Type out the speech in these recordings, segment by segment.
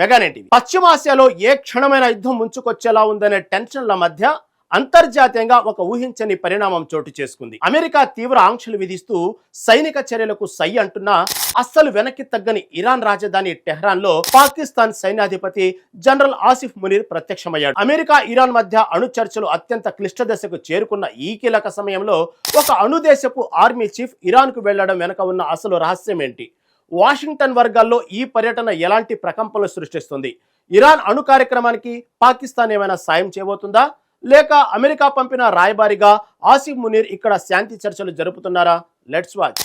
మెగానేటివి. పశ్చిమాసియాలో ఏ క్షణమైన యుద్ధం ముంచుకొచ్చేలా ఉందనే టెన్షన్ల మధ్య అంతర్జాతీయంగా ఒక ఊహించని పరిణామం చోటు చేసుకుంది. అమెరికా తీవ్ర ఆంక్షలు విధిస్తూ సైనిక చర్యలకు సై అంటున్నా అస్సలు వెనక్కి తగ్గని ఇరాన్ రాజధాని టెహ్రాన్ లో పాకిస్తాన్ సైన్యాధిపతి జనరల్ ఆసిఫ్ మునీర్ ప్రత్యక్షమయ్యాడు. అమెరికా ఇరాన్ మధ్య అణు చర్చలు అత్యంత క్లిష్ట దశకు చేరుకున్న ఈ కీలక సమయంలో ఒక అణుదేశపు ఆర్మీ చీఫ్ ఇరాన్ కు వెళ్లడం వెనక ఉన్న అసలు రహస్యం ఏంటి? వాషింగ్టన్ వర్గాల్లో ఈ పర్యటన ఎలాంటి ప్రకంపనలు సృష్టిస్తుంది? ఇరాన్ అణు కార్యక్రమానికి పాకిస్తాన్ ఏమైనా సాయం చేయబోతుందా, లేక అమెరికా పంపిన రాయబారిగా ఆసిఫ్ మునీర్ ఇక్కడ శాంతి చర్చలు జరుపుతున్నారా? Let's watch.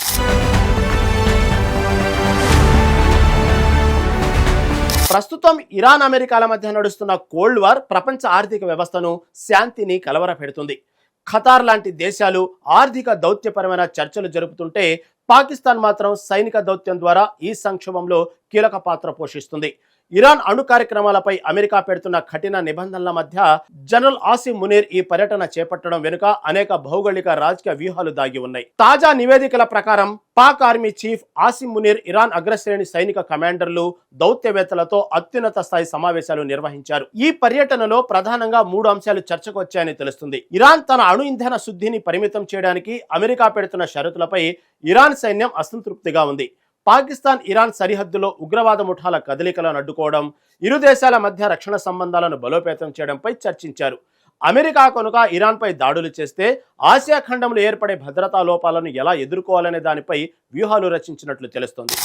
ప్రస్తుతం ఇరాన్ అమెరికాల మధ్య నడుస్తున్న కోల్డ్ వార్ ప్రపంచ ఆర్థిక వ్యవస్థను, శాంతిని కలవరపెడుతుంది. ఖతార్ లాంటి దేశాలు ఆర్థిక దౌత్యపరమైన చర్చలు జరుపుతుంటే పాకిస్తాన్ మాత్రం సైనిక దౌత్యం ద్వారా ఈ సంక్షోభంలో కీలక పాత్ర పోషిస్తుంది. ఇరాన్ అణు కార్యక్రమాలపై అమెరికా పెడుతున్న కఠిన నిబంధనల మధ్య జనరల్ ఆసిఫ్ మునీర్ ఈ పర్యటన చేపట్టడం వెనుక అనేక భౌగోళిక రాజకీయ వ్యూహాలు దాగి ఉన్నాయి. తాజా నివేదికల ప్రకారం Pak army chief Asif Munir Iran అగ్రశ్రేణి సైనిక కమాండర్లు, దౌత్యవేత్తలతో అత్యున్నత స్థాయి సమావేశాలు నిర్వహించారు. ఈ పర్యటనలో ప్రధానంగా 3 అంశాలు చర్చకు వచ్చాయని తెలుస్తుంది. ఇరాన్ తన అణు ఇంధన శుద్ధిని పరిమితం చేయడానికి అమెరికా పెడుతున్న షరతులపై ఇరాన్ సైన్యం అసంతృప్తిగా ఉంది. పాకిస్తాన్ ఇరాన్ సరిహద్దులో ఉగ్రవాద ముఠాల కదలికలను అడ్డుకోవడం, ఇరు దేశాల మధ్య రక్షణ సంబంధాలను బలోపేతం చేయడంపై చర్చించారు. అమెరికా కనుక ఇరాన్పై దాడులు చేస్తే ఆసియా ఖండంలో ఏర్పడే భద్రతా లోపాలను ఎలా ఎదుర్కోవాలనే దానిపై వ్యూహాలు రచించినట్లు తెలుస్తోంది.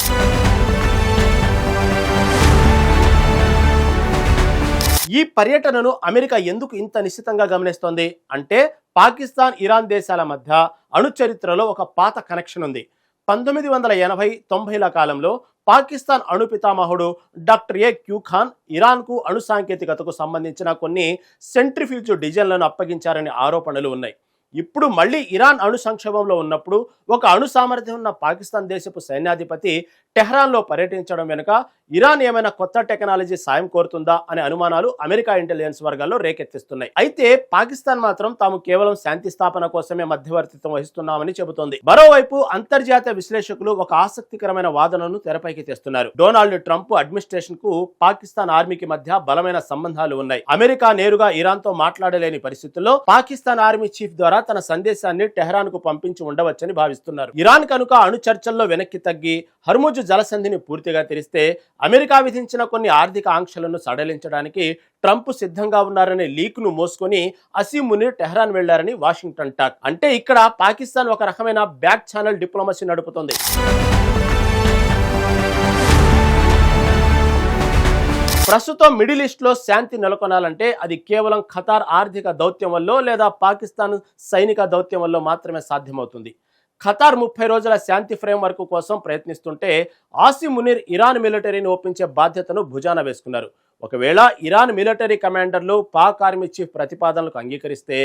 ఈ పర్యటనను అమెరికా ఎందుకు ఇంత నిశ్చితంగా గమనిస్తోంది అంటే, పాకిస్తాన్ ఇరాన్ దేశాల మధ్య అణు చరిత్రలో ఒక పాత కనెక్షన్ ఉంది. 1980-90ల కాలంలో పాకిస్తాన్ అణు పితామహుడు డాక్టర్ క్యూ ఖాన్ ఇరాన్కు అణు సాంకేతికతకు సంబంధించిన కొన్ని సెంట్రిఫ్యూజ్ డిజైన్లను అప్పగించారనే ఆరోపణలు ఉన్నాయి. ఇప్పుడు మళ్ళీ ఇరాన్ అణు సంక్షోభంలో ఉన్నప్పుడు ఒక అణు సామర్థ్యం ఉన్న పాకిస్తాన్ దేశపు సైన్యాధిపతి టెహ్రాన్లో పర్యటించడం వెనుక ఇరాన్ ఏమైనా కొత్త టెక్నాలజీ సాయం కోరుతుందా అనే అనుమానాలు అమెరికా ఇంటెలిజెన్స్ వర్గాల్లో రేకెత్తిస్తున్నాయి. అయితే పాకిస్తాన్ మాత్రం తాము కేవలం శాంతి స్థాపన కోసమే మధ్యవర్తిత్వం వహిస్తున్నామని చెబుతోంది. మరోవైపు అంతర్జాతీయ విశ్లేషకులు ఒక ఆసక్తికరమైన వాదనను తెరపైకి తెస్తున్నారు. డొనాల్డ్ ట్రంప్ అడ్మినిస్ట్రేషన్ కు పాకిస్తాన్ ఆర్మీకి మధ్య బలమైన సంబంధాలు ఉన్నాయి. అమెరికా నేరుగా ఇరాన్ తో మాట్లాడలేని పరిస్థితుల్లో పాకిస్తాన్ ఆర్మీ చీఫ్ ద్వారా తన సందేశాన్ని టెహ్రాన్ కు పంపించి ఉండవచ్చని భావిస్తున్నారు. ఇరాన్ కనుక అణు చర్చల్లో వెనక్కి తగ్గి హర్ముజ్ జలసంధిని పూర్తిగా తెరిస్తే అమెరికా విధించిన కొన్ని ఆర్థిక ఆంక్షలను సడలించడానికి ట్రంప్ సిద్ధంగా ఉన్నారనే లీక్ ను మోసుకొని ఆసిఫ్ మునీర్ టెహ్రాన్ వెళ్లారని వాషింగ్టన్ టాక్. అంటే ఇక్కడ పాకిస్తాన్ ఒక రకమైన బ్యాక్ ఛానల్ డిప్లొమసీ నడుపుతుంది. ప్రస్తుతం మిడిల్ ఈస్ట్ లో శాంతి నెలకొనాలంటే అది కేవలం ఖతార్ ఆర్థిక దౌత్యం వల్ల లేదా పాకిస్తాన్ సైనిక దౌత్యం వల్ల మాత్రమే సాధ్యమవుతుంది. ఖతార్ 30 రోజుల శాంతి ఫ్రేమ్వర్క్ కోసం ప్రయత్నిస్తుంటే ఆసిఫ్ మునీర్ ఇరాన్ మిలిటరీని ఒప్పించే బాధ్యతను భుజాన వేసుకున్నారు. ఒకవేళ ఇరాన్ మిలిటరీ కమాండర్లు పాక్ ఆర్మీ చీఫ్ ప్రతిపాదనలకు అంగీకరిస్తే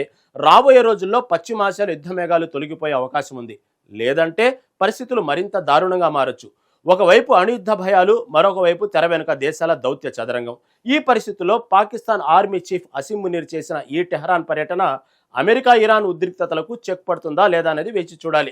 రాబోయే రోజుల్లో పశ్చిమాసియాలో యుద్ధ మేఘాలు తొలగిపోయే అవకాశం ఉంది. లేదంటే పరిస్థితులు మరింత దారుణంగా మారొచ్చు. ఒకవైపు అణుయుద్ధ భయాలు, మరొక వైపు తెర వెనుక దేశాల దౌత్య చదరంగం. ఈ పరిస్థితుల్లో పాకిస్తాన్ ఆర్మీ చీఫ్ ఆసిఫ్ మునీర్ చేసిన ఈ టెహ్రాన్ పర్యటన అమెరికా ఇరాన్ ఉద్రిక్తతలకు చెక్ పడుతుందా లేదా అనేది వేచి చూడాలి.